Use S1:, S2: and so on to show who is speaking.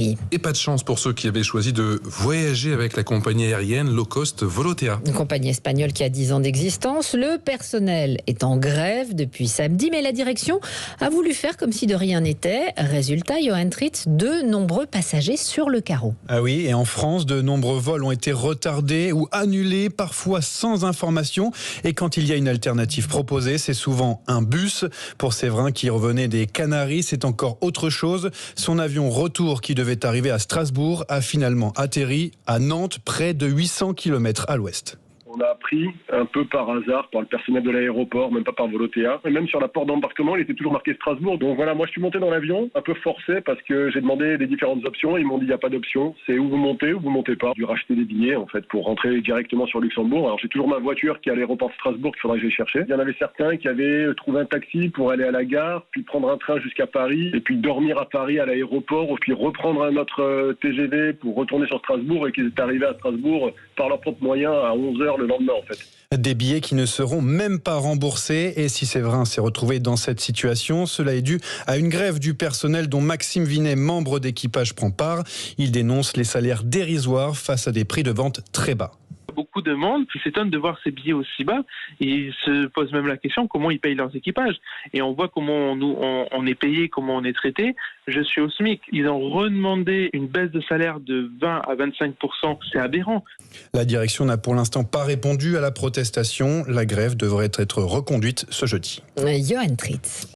S1: Et pas de chance pour ceux qui avaient choisi de voyager avec la compagnie aérienne low cost Volotea.
S2: Une compagnie espagnole qui a 10 ans d'existence. Le personnel est en grève depuis samedi, mais la direction a voulu faire comme si de rien n'était. Résultat, Johan Tritz, de nombreux passagers sur le carreau.
S3: Ah oui, et en France, de nombreux vols ont été retardés ou annulés, parfois sans information. Et quand il y a une alternative proposée, c'est souvent un bus. Pour Séverin qui revenait des Canaries, c'est encore autre chose. Son avion retour qui devait arriver à Strasbourg a finalement atterri à Nantes, près de 800 km à l'ouest.
S4: On a appris un peu par hasard par le personnel de l'aéroport, même pas par Volotea. Et même sur la porte d'embarquement, il était toujours marqué Strasbourg. Donc voilà, moi je suis monté dans l'avion, un peu forcé parce que j'ai demandé les différentes options. Ils m'ont dit il n'y a pas d'option, c'est où vous montez ou vous montez pas. J'ai dû racheter des billets en fait pour rentrer directement sur Luxembourg. Alors j'ai toujours ma voiture qui est à l'aéroport de Strasbourg qu'il faudra que j'aille chercher. Il y en avait certains qui avaient trouvé un taxi pour aller à la gare, puis prendre un train jusqu'à Paris, et puis dormir à Paris à l'aéroport, puis reprendre un autre TGV pour retourner sur Strasbourg et qu'ils étaient arrivés à Strasbourg par leurs propres moyens à 11h le lendemain en fait.
S3: Des billets qui ne seront même pas remboursés. Et si Séverin s'est retrouvé dans cette situation, cela est dû à une grève du personnel dont Maxime Vinet, membre d'équipage, prend part. Il dénonce les salaires dérisoires face à des prix de vente très bas.
S5: Beaucoup de monde qui s'étonnent de voir ces billets aussi bas et ils se posent même la question comment ils payent leurs équipages. Et on voit comment on est payé, comment on est traité. Je suis au SMIC. Ils ont redemandé une baisse de salaire de 20 à 25%. C'est aberrant.
S3: La direction n'a pour l'instant pas répondu à la protestation. La grève devrait être reconduite ce jeudi.
S2: Johan Tritz.